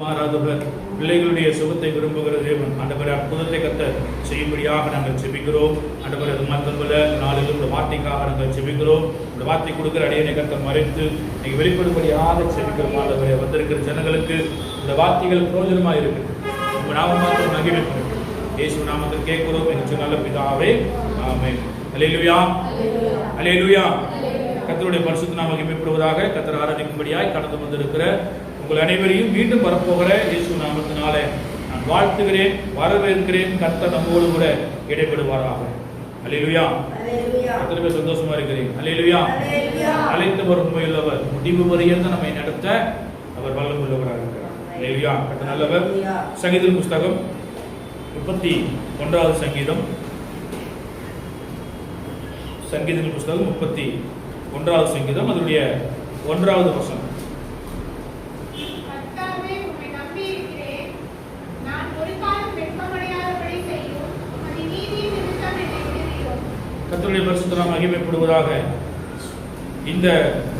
மாறாதவர், பிள்ளைகளுடைய சுகத்தை விரும்புகிற தேவன். ஆண்டவரே, அற்புதத்தை கர்த்தர் செய்யும்படியாக நாங்கள் செபிக்கிறோம். ஆண்டவரே, அது மாத்திரமல்ல, நாளில் உள்ள வார்த்தைக்காக நாங்கள் செபிக்கிறோம். இந்த வார்த்தை கொடுக்கிற அடியனை கர்த்தர் மறைத்து நீங்கள் வெளிப்படும்படியாக செபிக்கிறோம். ஆண்டவரே, வந்திருக்கிற ஜனங்களுக்கு இந்த வார்த்தைகள் பிரயோஜனமாக இருக்குது. உங்கள் நாமம் மாத்திரம் மகிமைப்படுகிறது. இயேசு நாமத்தில் கேட்கிறோம் எங்கள் நல்ல பிதாவே, ஆமென். அல்லேலூயா, அல்லேலூயா. கர்த்தருடைய பரிசுத்த நாமம் மகிமைப்படுவதாக. கர்த்தர் ஆராதிக்கும்படியாய் கடந்து வந்திருக்கிற உங்கள் அனைவரையும் மீண்டும் வரப்போகிற இயேசு நாமத்தினாலே நான் வாழ்த்துகிறேன், வரவேற்கிறேன். கர்த்தர் நம்மோடு கூட இடைபெறுவாராக. அல்லேலூயா. எத்தனை பேர் சந்தோஷமா இருக்கிறீங்க? அல்லேலூயா. அழைத்தவர் உண்மையுள்ளவர், முடிவு வரையில் நம்மை நடத்த அவர் வல்லமுள்ளவராக இருக்கிறார். அல்லேலூயா. கர்த்தர் நல்லவர். சங்கீதம் புஸ்தகம் 31வது சங்கீதம். சங்கீதம் புஸ்தகம் 31வது சங்கீதம், அதனுடைய 1வது வசனம். கர்த்தருடைய பரிசுத்த நாமம் மகிமைப்படுவதாக. இந்த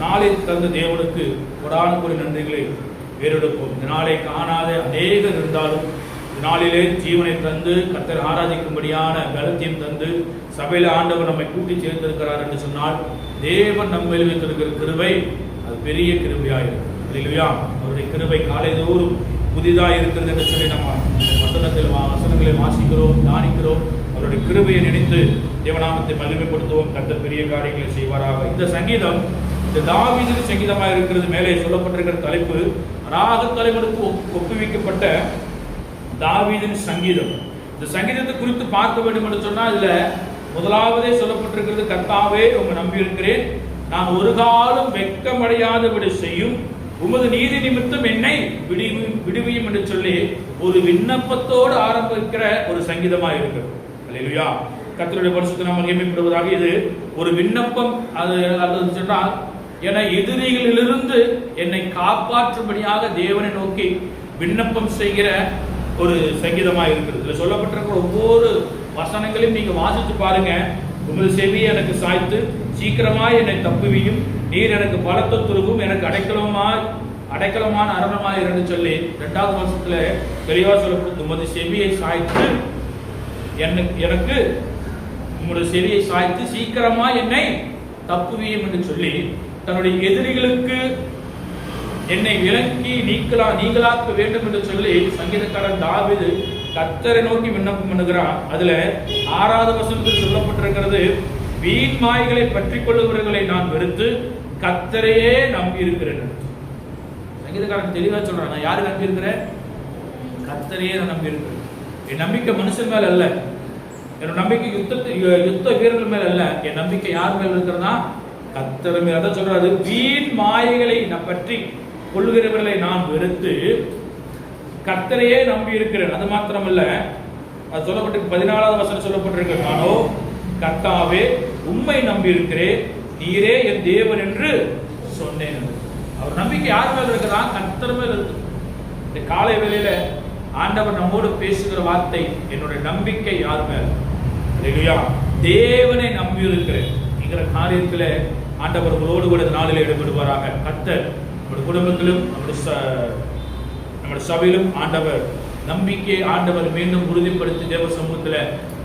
நாளை தந்த தேவனுக்கு கொடானுகூடி நன்றிகளை ஏறெடுப்போம். இந்த நாளை காணாத அநேகர் இருந்தாலும் இந்த நாளிலே ஜீவனை தந்து கர்த்தர் ஆராதிக்கும்படியான பலத்தையும் தந்து சபையில ஆண்டவர் நம்மை கூட்டி சேர்ந்திருக்கிறார் என்று சொன்னால் தேவன் நம்ம வைத்திருக்கிற கிருபை அது பெரிய கிருபையாயிருக்கும். அல்லேலூயா. அவருடைய கிருபை காலைதோறும் புதிதாக இருக்கிறது என்று சொல்லி நம்ம வசனங்களை வாசிக்கிறோம், தியானிக்கிறோம். அவருடைய கிருபையை நினைத்து தேவநாமத்தை மகிமைப்படுத்துவோம். கர்த்தர் பெரிய காரியங்களை செய்வாராக. இந்த சங்கீதம் இந்த தாவீதின் சங்கீதமாக இருக்கிறது. மேலே சொல்லப்பட்டிருக்கிற தலைப்பு ராக தலைவனுக்கு ஒப்புவிக்கப்பட்ட தாவீதின் சங்கீதம். இந்த சங்கீதத்தை குறித்து பார்க்க வேண்டும் என்று சொன்னால் இதுல முதலாவதே சொல்லப்பட்டிருக்கிறது, கர்த்தாவே உம்மை நம்பி இருக்கிறேன், நான் ஒரு காலம் வெட்கமடையாதபடி செய்யும் உமது நீதி நிமித்தம் என்னை விடுவியும் என்று சொல்லி ஒரு விண்ணப்பத்தோடு ஆரம்பிக்கிற ஒரு சங்கீதமாக இருக்கிறது. அல்லேலூயா. கர்த்தருடைய பரிசுத்த நாமம் மகிமைப்படுவதாக. இது ஒரு விண்ணப்பம். அது சொன்னால் என எதிரிகளிலிருந்து என்னை காப்பாற்றும்படியாக தேவனை நோக்கி விண்ணப்பம் செய்கிற ஒரு சங்கீதமாக இருக்கிறது. இதுல சொல்லப்பட்டிருக்கிற ஒவ்வொரு வசனங்களையும் நீங்க வாசித்து பாருங்க. உமது செவியை எனக்கு சாய்த்து சீக்கிரமாய் என்னை தப்புவியும், நீர் எனக்கு பலத்த துருவும், எனக்கு அடைக்கலமான அரணமாய் என்று சொல்லி 2வது வருஷத்துல தெளிவா சொல்லப்பட்டு உமது செவியை சாய்த்து எனக்கு உங்களுடைய செவியை சாய்த்து சீக்கிரமா என்னை தப்புவியும் என்று சொல்லி தன்னுடைய எதிரிகளுக்கு என்னை விலக்கி நீங்களாக்க வேண்டும் என்று சொல்லி சங்கீதக்காரன் தாவீது கர்த்தரை நோக்கி விண்ணப்பம் பண்ணுகிறான். அதுல 6வது வசனத்தில் சொல்லப்பட்டிருக்கிறது, வீண் மாய்களை பற்றி கொள்ளுகிறவர்களை நான் வெறுத்து கர்த்தரையே நம்பி இருக்கிறேன். சங்கீதக்காரன் தெளிவா சொல்றான், நான் யாரு நம்பி இருக்கிறேன்? கர்த்தரையே நான் நம்பி இருக்கிறேன். என் நம்பிக்கை மனுஷன் மேல அல்ல, என் நம்பிக்கை யுத்த வீரர்கள் மேல அல்ல, என் நம்பிக்கை யார் மேல இருக்கிறதா? கர்த்தர் மேல. அதான் சொல்றாரு, வீண் மாயைகளை பற்றி கொள்ளுகிறவர்களை நான் வெறுத்து கர்த்தரையே நம்பி இருக்கிறேன். அது மாத்திரமல்ல, அது சொல்லப்பட்டிருக்கு 14வது வசனம் சொல்லப்பட்டிருக்கு, நானோ கர்த்தாவே உம்மை நம்பி இருக்கிறேன், நீரே என் தேவன் என்று சொன்னேன். அவர் நம்பிக்கை யார் மேல இருக்கிறதா? கர்த்தர் மேல இருக்கு. இந்த காலை வேளையில ஆண்டவர் நம்மோடு பேசுகிற வார்த்தை, என்னுடைய நம்பிக்கை யார் மேல? அல்லேலூயா. தேவனை நம்பி இருக்கிறேன் என்கிற காரியத்துல ஆண்டவர் உங்களோடு கூட நாளில் ஈடுபடுவாராக. கர்த்தர் நம்முடைய குடும்பத்திலும் நம்முடைய சபையிலும் ஆண்டவர் நம்பிக்கை ஆண்டவர் மீண்டும் உறுதிப்படுத்தி தேவ சமூகத்துல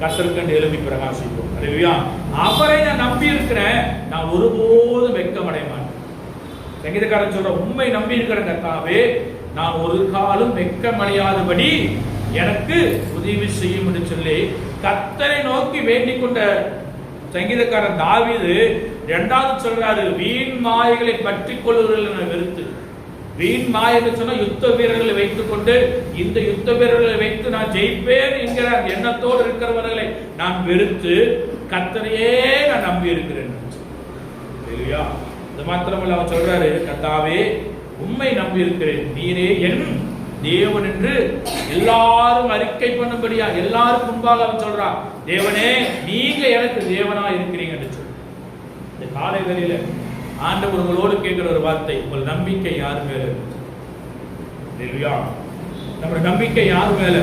கர்த்தருக்கு எழுப்பி பிரகாசிப்போம். அல்லேலூயா. அவரை நான் நம்பி இருக்கிறேன், நான் ஒருபோதும் வெட்கமடைய மாட்டேன். சங்கீதக்காரன் சொல்ற, உண்மை நம்பி இருக்கிற கர்த்தாவே நான் ஒரு காலம் வெட்கமடையாதபடி எனக்கு உதவி செய்யும் என்று சொல்லி கர்த்தரை நோக்கி வேண்டிக் கொண்ட சங்கீதக்காரன் தாவீது 2வது சொல்றாரு, வீண் மாயைகளை பற்றி கொள்ளுகிறவர்களை வெறுத்து. வீண் மாயைகள் சொன்னா யுத்த வீரர்களை வைத்துக் கொண்டு இந்த யுத்த வீரர்களை வைத்து நான் ஜெயிப்பேன் என்கிற எண்ணத்தோடு இருக்கிறவர்களை நான் வெறுத்து கர்த்தரையே நான் நம்பி இருக்கிறேன். இது மாத்திரமல்ல, அவன் சொல்றாரு, கர்த்தாவே உம்மை நம்பி இருக்கிறேன், நீரே என் தேவன் என்று எல்லாரும் அறிக்கை பண்ணும்படியா எல்லாரும் முன்பாக அவன் சொல்றான், தேவனே நீங்க எனக்கு தேவனா இருக்கிறீங்க என்று சொல்லி. இந்த காலை வேளையில ஆண்டவர் உங்களோடு கேட்கிற ஒரு வார்த்தை, உங்கள் நம்பிக்கை யார் மேல? நம்முடைய நம்பிக்கை யார் மேல?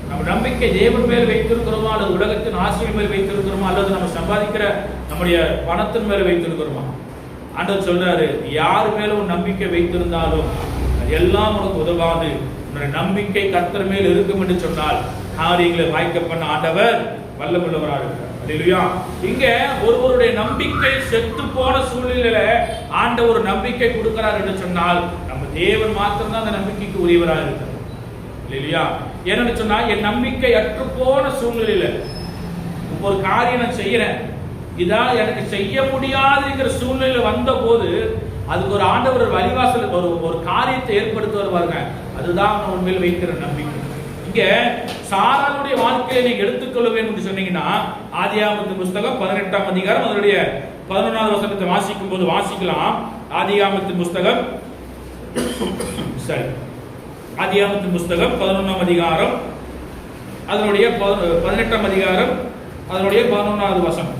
நம்ம நம்பிக்கை தேவன் மேல் வைத்திருக்கிறோமா, அல்லது உலகத்தின் ஆசிரியர் மேல் வைத்திருக்கிறோமா, அல்லது நம்ம சம்பாதிக்கிற நம்முடைய பணத்தின் மேல வைத்திருக்கிறோமா? ஆண்டவர் சொல்றாரு, யார் மேலும் நம்பிக்கை வைத்திருந்தாலும் எல்லாம் உனக்கு உதவாது, உன்னுடைய நம்பிக்கை கர்த்தர் மேல் இருக்கும் என்று சொன்னால் காரியங்களை வாய்க்க பண்ண ஆண்டவர் வல்லமுள்ளவராக இருக்கிறார். அல்லேலூயா. இங்க ஒருவருடைய நம்பிக்கை செத்து போன சூழ்நிலையில ஆண்டவர் ஒரு நம்பிக்கை கொடுக்கிறார் என்று சொன்னால் நம்ம தேவன் மாத்திரம் தான் அந்த நம்பிக்கைக்கு உரியவராக இருக்கிறார். அல்லேலூயா. ஏன்னு சொன்னா என் நம்பிக்கை அற்று போன சூழ்நிலையில ஒரு காரியம் நான் செய்யறேன், இதான் எனக்கு செய்ய முடியாதுங்கிற சூழ்நிலை வந்த போது அதுக்கு ஒரு ஆண்டவர் ஒரு வழிவாசல் ஒரு காரியத்தை ஏற்படுத்த வருவாங்க. அதுதான் உன் மேல் வைக்கிற நம்பிக்கை. இங்க சாராளுடைய வாழ்க்கையை நீங்க எடுத்துக்கொள்ள வேண்டும் என்று சொன்னீங்கன்னா ஆதியாகமத்தின் புஸ்தகம் 18ஆம் அதிகாரம் அதனுடைய 11வது வசனத்தை வாசிக்கும் போது வாசிக்கலாம். ஆதியாகமத்தின் புஸ்தகம் ஆதியாகமத்தின் புஸ்தகம் 11ஆம் அதிகாரம் அதனுடைய 18ஆம் அதிகாரம் அதனுடைய 11வது வசனம்.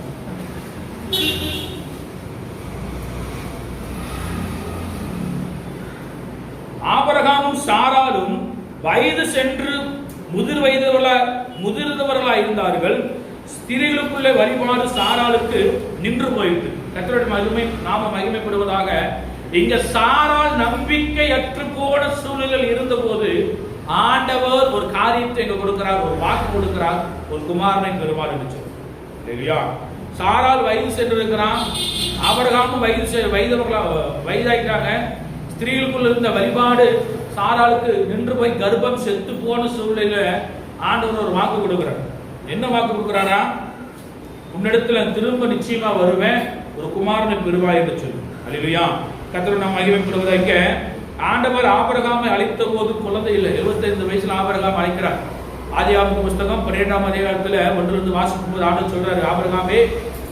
ஆபிரகாமும் சாராளும் வயது சென்று முதிர்ந்தவர்களாய் இருந்தார்கள். ஸ்திரீகளுக்குள்ளே வழிபாடு சாராளுக்கு நின்று போயிட்டு. கர்த்தருடைய மகிமை நாம மகிமைப்படுவதாக. இங்க சாராள் நம்பிக்கை அற்று போன சூழ்நிலையில் இருந்த போது ஆண்டவர் ஒரு காரியத்தை எங்க கொடுக்கிறார், ஒரு வாக்கு கொடுக்கிறார், ஒரு குமாரனை பெறுவார் என்று சொல்லுயா. சாராள் வயது சென்றிருக்கிறான், ஆபிரகாமும் வயதாயிட்டாங்க. ஸ்திரீகளுக்குள்ள இருந்த வழிபாடு சாராளுக்கு நின்று போய் கர்ப்பம் செத்து போன சூழ்நிலையில ஆண்டவர் ஒரு வாக்கு கொடுக்கிறார். என்ன வாக்கு கொடுக்கிறாரா? உன்னிடத்துல திரும்ப நிச்சயமா வருவேன், ஒரு குமாரனை பெறுவாய் என்று சொல்லு. அல்லேலூயா. கர்த்தர் நாம் மகிமைப்படுவதாக. ஆண்டவர் ஆபிரகாமை அழைத்த போது குழந்தை இல்லை. 75 வயசுல ஆபிரகாம் அழைக்கிறார். ஆதியாகம புஸ்தகம் 12ஆம் அதிகாரத்துல 1 வாசிக்கும் போது ஆண்டவர் சொல்றாரு, ஆபிரகாமே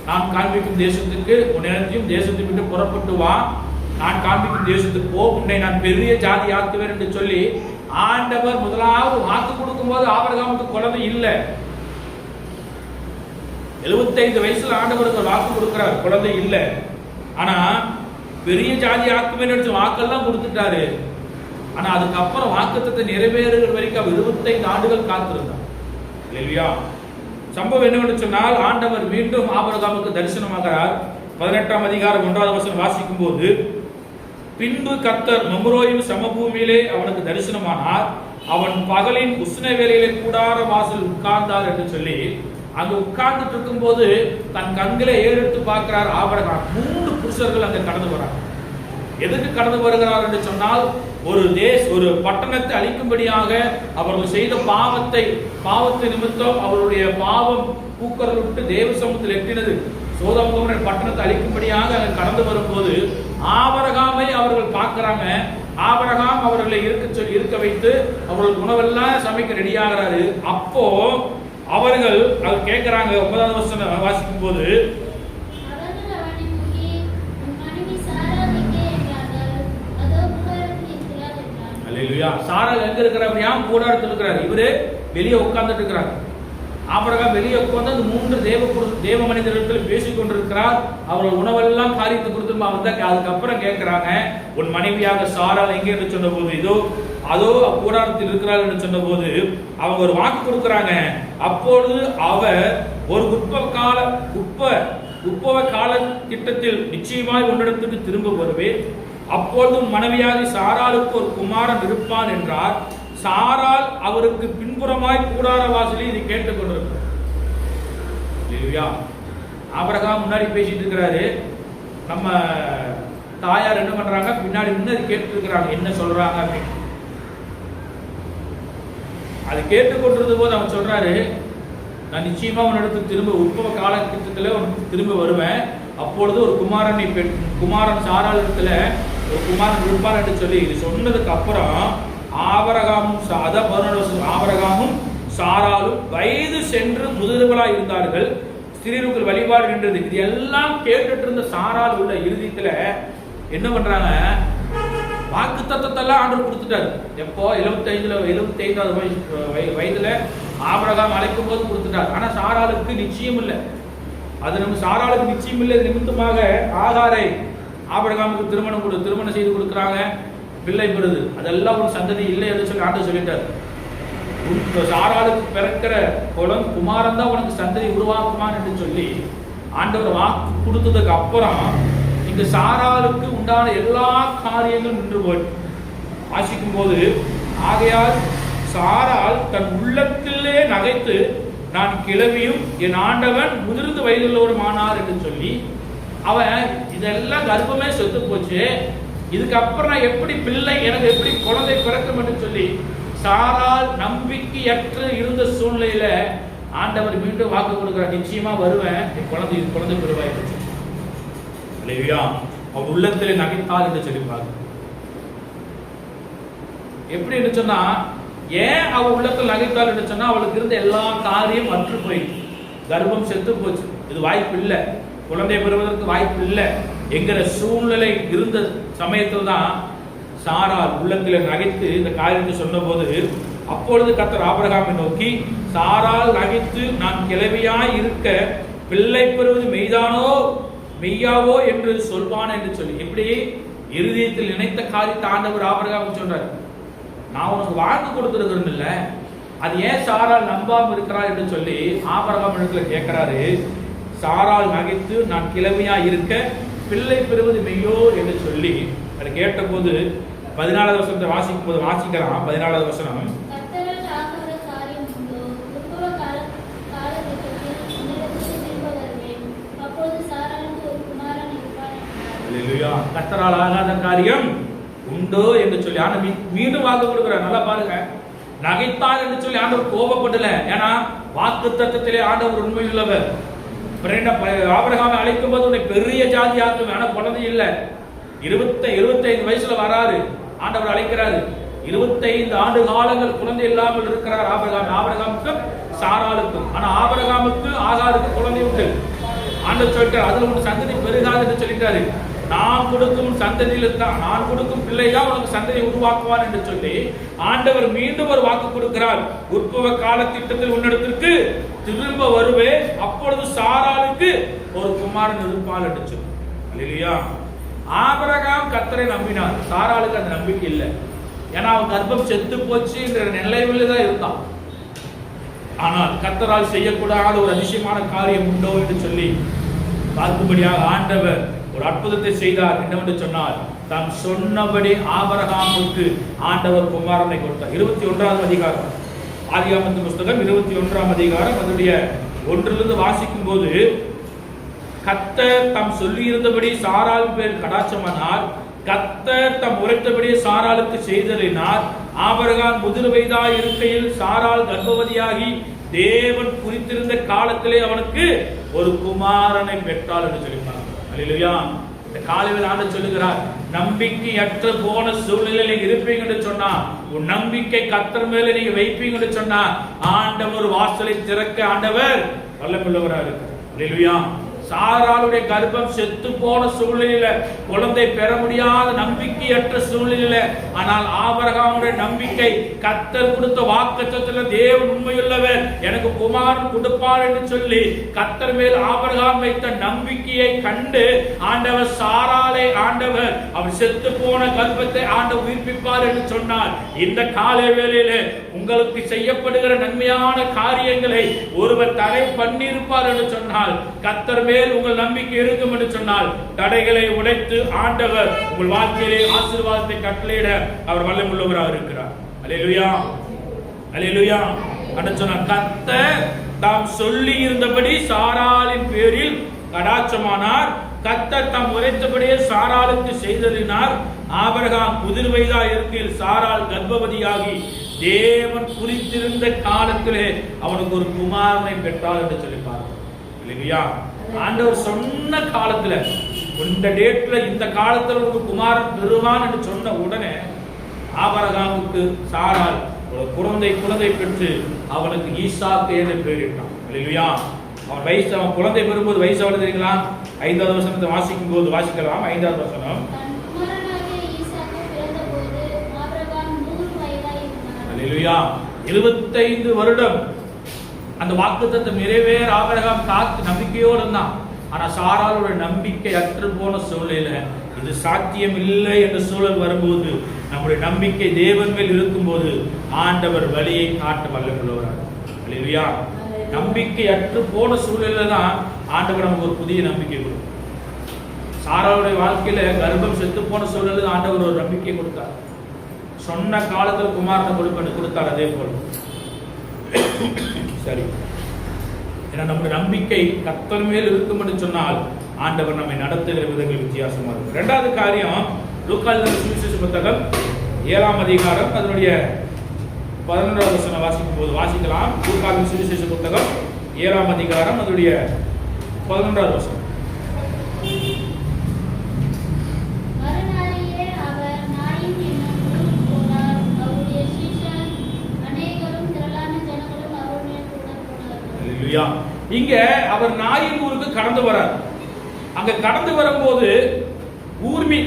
நான் காண்பிக்கும் தேசத்துக்கு உன்னையும் தேசத்தை விட்டு புறப்பட்டு வா, நான் காண்பிக்கும் தேசத்துக்கு போ, உன்னை நான் பெரிய ஜாதி ஆக்குவேன் என்று சொல்லி ஆண்டவர் முதலாவது வாக்கு கொடுக்கும் போது ஆபிரகாமுக்கு குழந்தை இல்லை. 75 வயசுல ஆண்டவருக்கு வாக்கு கொடுக்கிறார், குழந்தை இல்லை. ஆனா பெரிய ஜாதி ஆக்குவேன் வாக்கெல்லாம் கொடுத்துட்டாரு. ஆனா அதுக்கப்புறம் வாக்குத்தத்தை நிறைவேறுகிற வரைக்கும் அவர் 25 ஆண்டுகள் காத்திருந்தார். இல்லையா? சம்பவம் என்னவென்று சொன்னால் ஆண்டவர் மீண்டும் ஆபிரகாமுக்கு தரிசனமாகிறார். 18ஆம் அதிகாரம் 1வது வசனம் வாசிக்கும் போது, பின்பு கர்த்தர் மம்ரோயின் சமபூமியிலே அவனுக்கு தரிசனமானார். அவன் பகலின் உஷ்ண வேளையிலே கூடார வாசல் உட்கார்ந்தார் என்று சொல்லி அங்க உட்கார்ந்துட்டு இருக்கும் போது தன் கண்களை ஏறெடுத்து பார்க்கிறார் ஆபிரகாம். 3 புருஷர்கள் அங்க கடந்து வராங்க. எதுக்கு கடந்து வருகிறார் என்று சொன்னால் ஒரு பட்டணத்தை அழிக்கும்படியாக அவர்கள் செய்த பாவத்தை நிமித்தம் அவருடைய பாவம் பூக்கர்கள் விட்டு தேவ சமூகத்தில் எட்டினது. சோதோம் கோமோரா பட்டணத்தை அழிக்கும்படியாக அங்க கடந்து வரும்போது ஆபிரகாமை அவர்கள் பார்க்கிறாங்க. ஆபிரகாம் அவர்களை இருக்க வைத்து அவர்கள் உணவெல்லாம் சமைக்க ரெடியாகிறாரு. அப்போ அவர்கள் கேட்கிறாங்க. 9வது வசனம் வாசிக்கும் போது, அல்லேலூயா, சாராள் எங்க இருக்கிறார்? கூடாரத்தில் இருக்கிறார். இவரு வெளியே உட்கார்ந்துட்டு இருக்கிறார். ஆபிரகாம் வெளியே உட்கார்ந்து அந்த 3 தேவ மனிதர்கள் பேசிக் கொண்டிருக்கிறார். அவர்கள் உணவெல்லாம் காரியத்தை கொடுத்து அதுக்கப்புறம் கேட்கிறாங்க, உன் மனைவியாக சாராள் எங்கே என்று சொன்ன போது அதோ கூடாரத்தில் இருக்கிறார் என்று சொன்ன போது அவங்க ஒரு வாக்கு கொடுக்கிறாங்க. அப்பொழுது அவர் ஒரு உற்பவ கால திட்டத்தில் நிச்சயமாய் உன்னிடத்துக்கு திரும்ப வருவேன், அப்பொழுது மனைவியாகி சாராளுக்கு ஒரு குமாரன் இருப்பான் என்றார். சாராள் அவருக்கு பின்புறமாய் கூடார வாசலில் இதை கேட்டுக் கொண்டிருக்கிறார். ஆபிரகாம் முன்னாடி பேசிட்டு இருக்கிறாரு. நம்ம தாயார் என்ன பண்றாங்க? பின்னாடி முன்னாடி கேட்டு இருக்கிறாங்க, என்ன சொல்றாங்க அப்படின்னு. அது கேட்டுக்கொண்டிருந்த போது அவன் சொல்றாரு, நான் நிச்சயமா உன்னிடத்துக்கு திரும்ப உற்பவ காலகட்டத்துல திரும்ப வருவேன், அப்பொழுது ஒரு குமாரன் சாராள் இடத்துல ஒரு குமாரன் இருப்பார் என்று சொல்லி இது சொன்னதுக்கு அப்புறம் ஆபிரகாமும் சாராளும் வயது சென்று முதிர்வர்களாய் இருந்தார்கள். ஸ்திரீகளுக்குள் வழிபாடு நின்றது. இது எல்லாம் கேட்டுட்டு இருந்த சாராள் உள்ள இறுதியில என்ன பண்றாங்க? வாக்கு தத்தத்தெல்லாம் ஆண்டவர் கொடுத்துட்டாரு. எப்போ 75வது வயதுல ஆபிரகாம் அழைக்கும் போது கொடுத்துட்டார். ஆனா சாராளுக்கு நிச்சயம் இல்லை. அது நம்ம சாராளுக்கு நிச்சயம் இல்லை நிமித்தமாக ஆகாரை ஆபிரகாமுக்கு திருமணம் செய்து கொடுக்குறாங்க. பிள்ளை பெறுது. அதெல்லாம் ஒரு சந்ததி இல்லை என்று சொல்லி ஆண்டவர் சொல்லிட்டார். சாராளுக்கு பிறக்கிற குமாரன் தான் உனக்கு சந்ததி உருவாக்குமான் என்று சொல்லி ஆண்டவர் வாக்கு கொடுத்ததுக்கு அப்புறம் இந்த சாராளுக்கு உண்டான எல்லா காரியங்களும் நின்று போய் வாசிக்கும் போது ஆகையால் சாராள் தன் உள்ளத்திலே நகைத்து, நான் கிழவியும் என் ஆண்டவன் முதிர்ந்து வயதுள்ளவருமானார் என்று சொல்லி, அவன் இதெல்லாம் கர்ப்பமே செத்து போச்சு, இதுக்கப்புறம் நான் எப்படி பிள்ளை, எனக்கு எப்படி குழந்தை பிறக்கும் என்று சொல்லி சாராள் நம்பிக்கையற்று இருந்த சூழ்நிலையில ஆண்டவர் மீண்டும் வாக்கு கொடுக்கிறார், நிச்சயமா வருவேன், குழந்தை பெறுவாய். அவர் உள்ளத்திலே நகைத்தார் என்று சொல்லிப்பாங்க. எப்படி என்று சொன்னா, ஏன் அவ உள்ளத்தில் நகைத்தாள் என்று சொன்னா, அவளுக்கு இருந்த எல்லா காரியம் அற்று போயிடுச்சு, கர்ப்பம் செத்து போச்சு, இது வாய்ப்பு இல்லை, குழந்தை பெறுவதற்கு வாய்ப்பு இல்லை என்கிற சூழ்நிலை இருந்த சமயத்தில் தான் சாராள் உள்ளத்தில் நகைத்து இந்த காரியத்தை சொன்ன போது, அப்பொழுது கர்த்தர் ஆபிரகாமை நோக்கி, சாராள் நகைத்து நான் கிழவியாய் இருக்க பிள்ளை பெறுவது மெய்தானோ மெய்யாவோ என்று சொல்வான் என்று சொல்லி, எப்படி இருதயத்தில் நினைத்த காரியத்தை ஆண்டவர் ஆபிரகாமுக்கு சொன்னார், நான் உனக்கு வாக்கு கொடுத்திருக்கிறேன் இல்ல, அது ஏன் சாராள் நம்பாம இருக்கிறார் என்று சொல்லி ஆபிரகாம் இடத்துல கேட்கிறாரு. சாராள் நகைத்து நான் கிழவியா இருக்க பிள்ளை பெறுவது மெய்யோ என்று சொல்லி அதை கேட்ட போது 14வது வசனத்தை வாசிக்கும் போது வாசிக்கலாம். 14வது வசனம், கர்த்தரால் ஆகாத காரியம் உண்டோ என்று சொல்லி ஆனா மீண்டும் வாக்கு கொடுக்கிறார். நல்லா பாருங்க, நகைத்தார் என்று சொல்லி ஆண்டவர் கோபப்படல, ஏன்னா வாக்கு தத்தத்திலே ஆண்டவர் உண்மையுள்ளவர். ஆபிரகாமை அழைக்கும் போது உன்னை பெரிய ஜாதி ஆக்கும், ஆனா குழந்தை இல்ல, 25 வயசுல வராரு, ஆண்டவர் அழைக்கிறாரு, 25 ஆண்டு காலங்கள் குழந்தை இல்லாமல் இருக்கிறார் ஆபிரகாமுக்கும் சாராளுக்கும். ஆனா ஆபிரகாமுக்கு ஆகாருக்கு குழந்தை உண்டு. ஆண்டவர் சொல்லிட்டார், அதுல உன் சந்ததி பெருகாது என்று சொல்லிட்டாரு. நான் கொடுக்கும் சந்ததியில் தான், நான் கொடுக்கும் பிள்ளை தான் உனக்கு சந்ததியை உருவாக்குவார் என்று சொல்லி ஆண்டவர் மீண்டும் ஒரு வாக்கு கொடுக்கிறார். உற்பவ கால திட்டத்தில் உன்னிடத்திற்கு திரும்ப வருவேன், அப்பொழுது சாராளுக்கு ஒரு குமாரன் இருப்பாள் என்று சொல்லி. அல்லேலூயா. ஆபிரகாம் கர்த்தரை நம்பினார், சாராளுக்கு அந்த நம்பிக்கை இல்லை, ஏன்னா அவன் கர்ப்பம் செத்து போச்சு என்ற நிலையில் தான் இருந்தான். ஆனால் கர்த்தரால் செய்யக்கூடாத ஒரு அதிசயமான காரியம் உண்டோ என்று சொல்லி பார்க்கும்படியாக ஆண்டவர் ஒரு அற்புதத்தை செய்தார். என்னவென்று சொன்னால், தாம் சொன்னபடி ஆபிரகாமுக்கு ஆண்டவர் குமாரனை கொடுத்தார். 21வது அதிகாரம், ஆதியாகமத்தின் புஸ்தகம் 21ஆம் அதிகாரம் அதனுடைய 1 வாசிக்கும் போது, கர்த்தர் தாம் சொல்லி இருந்தபடி சாராள் பேர் கடாட்சமானார், கர்த்தர் தாம் உரைத்தபடி சாராளுக்கு செய்தலினார். ஆபிரகாம் முதிர் வயதாய் இருக்கையில் சாராள் கர்ப்பவதியாகி தேவன் குறித்திருந்த காலத்திலே அவனுக்கு ஒரு குமாரனை பெற்றாள் என்று சொல்லினார். அல்லேலூயா. இந்த காலையில் ஆண்டவர் சொல்லுகிறார், நம்பிக்கையற்ற போன சூழ்நிலையில் இருப்பீங்க என்று சொன்னா, உன் நம்பிக்கை கர்த்தர் மேல நீங்க வைப்பீங்க என்று சொன்னா, ஆண்டவர் வாசலை திறக்க ஆண்டவர் வல்லமையுள்ளவராக இருக்கிறார். அல்லேலூயா. சாராளுடைய கர்ப்பம் செத்து போன சூழ்நிலையில, குழந்தை பெற முடியாத நம்பிக்கையற்ற சூழ்நிலையில, ஆனால் ஆபிரகாமுடைய நம்பிக்கை கர்த்தர் கொடுத்த வாக்குத்தத்தத்தில் தேவன் உண்மையுள்ளவர், எனக்கு குமாரன் கொடுப்பார் என்று சொல்லி கர்த்தர் மேல் ஆபிரகாம் வைத்த நம்பிக்கையை கண்டு ஆண்டவர் சாராளை ஆண்டவர் அவர் செத்து போன கர்ப்பத்தை ஆண்டவர் உயிர்ப்பிப்பார் என்று சொன்னார். இந்த காலை வேளையில உங்களுக்கு செய்யப்படுகிற நன்மையான காரியங்களை ஒருவர் தடை பண்ணியிருப்பார் என்று சொன்னால், கர்த்தர் உங்கள் நம்பிக்கை இருக்கும் என்று சொன்னால், தடைகளை உடைத்து ஆண்டவர் உங்கள் வாழ்க்கையிலே ஆசீர்வாதத்தை கட்டளையிட அவர் வல்லமையுள்ளவராக இருக்கிறார். அல்லேலூயா. அல்லேலூயா. கர்த்தர் தாம் சொல்லி இருந்தபடி சாராளின் பேரில் கடாட்சமானார், கர்த்தர் தாம் உரைத்தபடியே சாராளுக்கு செய்தலினார். ஆபிரகாம் முதிர் வயதாய் இருக்கையில் சாராள் கர்ப்பவதியாகி தேவன் குறித்திருந்த காலத்திலே அவனுக்கு ஒரு குமாரனை பெற்றார் என்று சொல்லி பார்க்கிறோம். இல்லையா? ஆண்டவர் சொன்ன காலத்துல, இந்த டேட்ல இந்த காலத்துல ஒரு குமாரன் பெறுவான் என்று சொன்ன உடனே ஆபிரகாமுக்கு சாராள் ஒரு குழந்தை பெற்று அவனுக்கு ஈசாக்கு என்று பெயரிட்டான். இல்லையா? அவன் குழந்தை பெறும்போது வயசு எவ்வளவு தெரியுங்களா? 5வது வசனத்தை வாசிக்கும் போது வாசிக்கலாம். 5வது வசனம், அல்லேலூயா. 25 வருடம் அந்த வாக்குத்தத்தத்தை நிறைவேற ஆபிரகாம் காத்து நம்பிக்கையோடு இருந்தான். ஆனா சாராளோட நம்பிக்கை அற்று போன சூழ்நிலையில இது சாத்தியம் இல்லை என்ற சூழல் வரும்போது, நம்முடைய நம்பிக்கை தேவன் மேல் இருக்கும் போது ஆண்டவர் வழியை காட்ட வல்லமையுள்ளவராக. அல்லேலூயா. நம்பிக்கை அற்று போன சூழ்நிலையில தான் ஆண்டவர் நமக்கு ஒரு புதிய நம்பிக்கை கொடுக்கும். சாராளுடைய வாழ்க்கையில கர்ப்பம் செத்து போன சூழ்நிலையில ஆண்டவர் ஒரு நம்பிக்கை கொடுத்தார். சொன்ன காலத்தில் குமாரனை கொடுத்தார். அதே போல் சரி, ஏன்னா நம்முடைய நம்பிக்கை கர்த்தர் மேல் இருக்கும் என்று சொன்னால் ஆண்டவர் நம்மை நடத்துகிற விதங்கள் வித்தியாசமா இருக்கும். இரண்டாவது காரியம், லூக்கா எழுதின சுவிசேஷ புத்தகம் 7ஆம் அதிகாரம் அதனுடைய 11வது வசனம் வாசிக்கும் போது வாசிக்கலாம். லூக்காவின் சுவிசேஷ புத்தகம் 7ஆம் அதிகாரம் அதனுடைய 11வது வசனம். இங்க அவர் நாயின் ஊருக்கு கடந்து வரார். அங்க கடந்து வரும்போது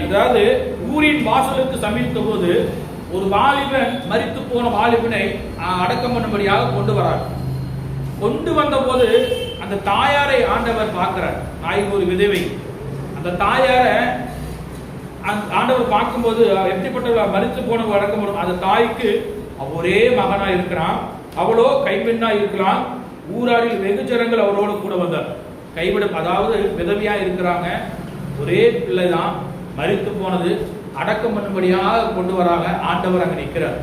அதாவது ஊரின் வாசலுக்கு சமீபித்த போது ஒரு வாலிபன், மரித்து போன வாலிபனை அடக்கம் பண்ணும்படியாக கொண்டு வரார். கொண்டு வந்த போது அந்த தாயாரை ஆண்டவர் பார்க்கிறார். நாயின் ஒரு விதவை. அந்த தாயாரை ஆண்டவர் பார்க்கும்போது எப்படிப்பட்ட மரித்து போன அடக்கம் பண்ணும். அந்த தாய்க்கு ஒரே மகனா இருக்கிறான். அவளோ கைப்பெண்ணா இருக்கலாம். ஊராரில் வெகு ஜனங்கள் அவரோடு கூட வந்தார். அதாவது விதவியா இருக்கிறாங்க. ஒரே பிள்ளைதான், மரித்து போனது, அடக்கம் பண்ணும்படியாக கொண்டு வராங்க. ஆண்டவர் அங்க நிற்கிறார்.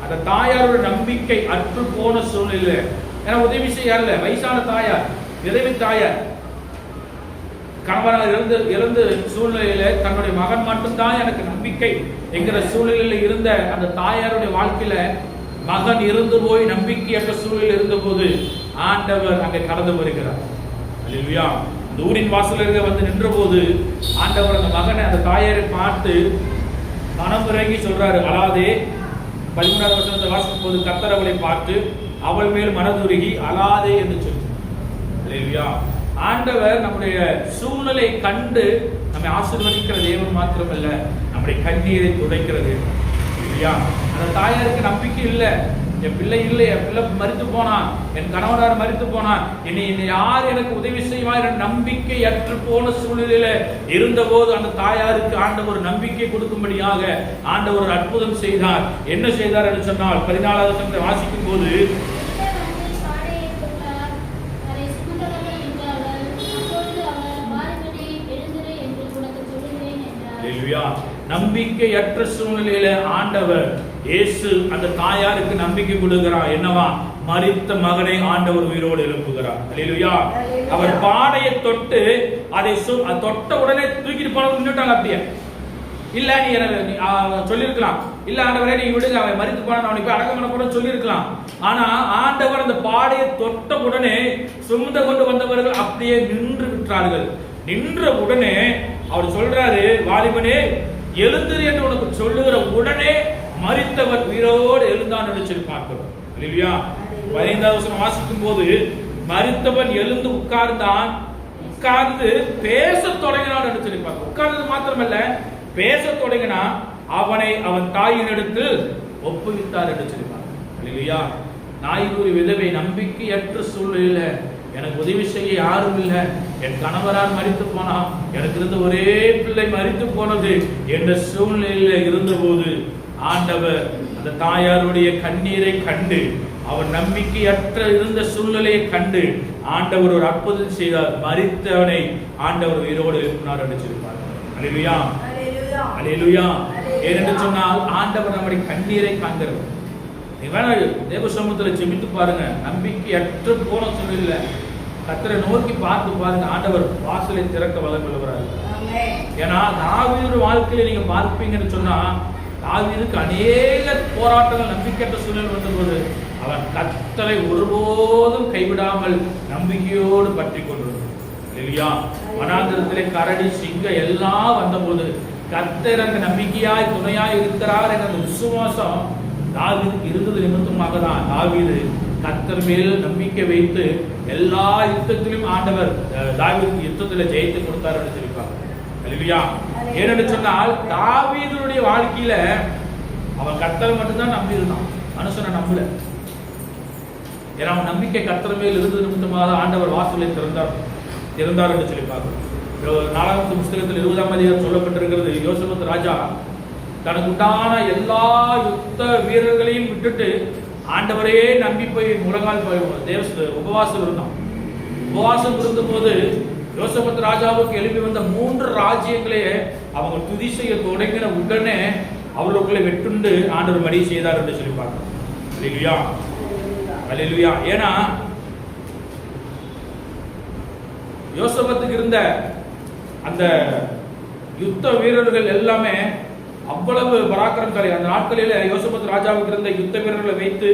அந்த தாயாரோட நம்பிக்கை அற்று போன சூழ்நிலை. ஏன்னா உதவி செய்ய இல்ல, வயசான தாயார், விதவி தாயார், கணவனாக இறந்து சூழ்நிலையில தன்னுடைய மகன் மட்டும்தான் எனக்கு நம்பிக்கை என்கிற சூழ்நிலையில இருந்த அந்த தாயாருடைய வாழ்க்கையில மகன் இருந்து போய் நம்பிக்கையற்ற சூழலில் இருந்த போது ஆண்டவர் அங்கே கடந்து வருகிறார். அல்லேலூயா. அந்த ஊரின் வாசலில் வந்து நின்ற போது ஆண்டவர் அந்த மகனை, அந்த தாயாரை பார்த்து மனம் இறங்கி சொல்றாரு, அழாதே. 13வது வசனத்தை வாசிக்கும் போது கர்த்தர் அவளை பார்த்து அவள் மேல் மனதுருகி அழாதே என்று சொல்லி. அல்லேலூயா. ஆண்டவர் நம்முடைய சூழ்நிலை கண்டு நம்மை ஆசீர்வதிக்கிற தேவன் மாத்திரமல்ல, நம்முடைய கண்ணீரை துடைக்கிறது. அந்த தாயாருக்கு நம்பிக்கை இல்லை, என் பிள்ளை இல்லை, என் பிள்ளை மரித்து போனான், என் கணவனார் மரித்து போனான், என்னை யார் எனக்கு உதவி செய்வார் என்ற நம்பிக்கை அற்று போன சூழ்நிலையில இருந்த போது அந்த தாயாருக்கு ஆண்டவர் நம்பிக்கை கொடுக்கும்படியாக ஆண்டவர் ஒரு அற்புதம் செய்தார். என்ன செய்தார் என்று சொன்னால் 14வது வசனத்தை வாசிக்கும் போது, நம்பிக்கையற்ற சூழ்நிலையில ஆண்டவர் இயேசு அந்த தாயாருக்கு நம்பிக்கை கொடுக்கிறார். என்னவா? மரித்த மகனை ஆண்டவர் உயிரோடு எழுப்புகிறார். அல்லேலூயா. அவர் பாடையை தொட்டு அதை தொட்ட உடனே தூக்கிட்டு போன நின்னுட்டாங்க. அப்படியே இல்ல, நீ சொல்லிருக்கலாம், இல்ல ஆண்டவரே நீ விடுங்க, அவன் மரித்து போன அவனை போய் அடக்கம் பண்ண போட சொல்லிருக்கலாம். ஆனா ஆண்டவர் அந்த பாடையை தொட்ட உடனே சுமந்து கொண்டு வந்தவர்கள் அப்படியே நின்று விட்டார்கள். நின்ற உடனே அவர் சொல்றாரு, வாலிபனே எழுந்திரு என்று உனக்கு சொல்லுகிற உடனே மரித்தவர் உயிரோடு எழுந்தான் என்று சொல்லி பார்க்கிறோம். இல்லையா? 15வது வசனம் வாசிக்கும் போது மரித்தவன் எழுந்து உட்கார்ந்தான், உட்கார்ந்து பேச தொடங்கினான் என்று சொல்லி பார்க்கிறோம். உட்கார்ந்தது மாத்திரமல்ல, பேச தொடங்கினா அவனை அவன் தாயின் எடுத்து ஒப்புவித்தார் என்று சொல்லி பார்க்கிறோம். இல்லையா? நாயினூர் விதவை நம்பிக்கையற்ற சூழ்நிலையில எனக்கு உதவி செய்ய யாரும் இல்லை, என் கணவரால் மரித்து போனா, எனக்கு இருந்த ஒரே பிள்ளை மரித்து போனது என்ற சூழ்நிலையில இருந்த போது ஆண்டவர் அந்த தாயாருடைய கண்ணீரை கண்டு, அவர் நம்பிக்கையற்ற இருந்த சூழ்நிலையை கண்டு ஆண்டவர் ஒரு அற்புதம் செய்தார். மரித்தவனை ஆண்டவர் உயிரோடு எழுப்பினார் என்று சொல்லிப்பார். அல்லேலூயா, அல்லேலூயா. ஏனென்று சொன்னால் ஆண்டவர் நம்முடைய கண்ணீரை காண்கிறவர். தேவ சமூகத்தில் செமித்து பாருங்க. நம்பிக்கையற்று போன சூழ்நிலை கர்த்தரை நோக்கி பார்த்து பாருங்க, ஆண்டவர் வாசலை திறக்க வல்லவராக. ஏன்னா தாவீது வாழ்க்கையில நீங்க பார்ப்பீங்கன்னு சொன்னா, தாவீதுக்கு அநேக போராட்டங்கள் நம்பிக்கையற்ற சூழ்நிலை வந்தபோது அவன் கர்த்தரை ஒருபோதும் கைவிடாமல் நம்பிக்கையோடு பற்றி கொண்டிருந்தான். இல்லையா? வனாந்திரத்திலே கரடி, சிங்கம் எல்லாம் வந்தபோது கர்த்தர் அந்த நம்பிக்கையாய் துணையாய் இருக்கிறார் என்ற அந்த விசுவாசம் தாவீதுக்கு இருந்தது நிமித்தமாக தான் தாவீது கர்த்தர் மேல் நம்பிக்கை வைத்து எல்லா யுத்தத்திலும் ஆண்டவர் தாவீதுக்கு யுத்தத்தில் ஜெயித்து கொடுத்தார் என்று சொல்லிப்பாங்க. அல்லேலூயா. ஏனென்று சொன்னால் தாவீதுடைய வாழ்க்கையில அவன் கர்த்தரை மட்டும்தான் நம்பி இருந்தான், மனுஷனை நம்பல. ஏன்னா அவன் நம்பிக்கை கர்த்தர் மேல் இருந்தது நிமித்தமாக ஆண்டவர் வாசலை திறந்தார் என்று சொல்லி பார்க்கிறோம். 4வது புஸ்தகத்தில் 20ஆம் அதிகாரம் சொல்லப்பட்டிருக்கிறது. யோசபாத் ராஜா தனக்கு உண்டான எல்லா யுத்த வீரர்களையும் விட்டுட்டு ஆண்டவரையே நம்பி போய் முழங்கால் உபவாசம் இருந்தான். உபவாசம் இருந்த போது யோசபாத் ராஜாவுக்கு எழுப்பி வந்த 3 ராஜ்யங்களையே அவங்க துதி செய்ய தொடங்கின உடனே அவர்களுக்குள்ளே வெட்டுண்டு ஆண்டவர் மடி செய்தார் என்று சொல்லி பார்க்கிறோம். அல்லேலூயா, அல்லேலூயா. ஏன்னா யோசேப்புக்கு இருந்த அந்த யுத்த வீரர்கள் எல்லாமே அவ்வளவு பராக்கிரமசாலி. அந்த நாட்களில் யோசேப்பு ராஜாவுக்கு இருந்த யுத்த வீரர்களை வைத்து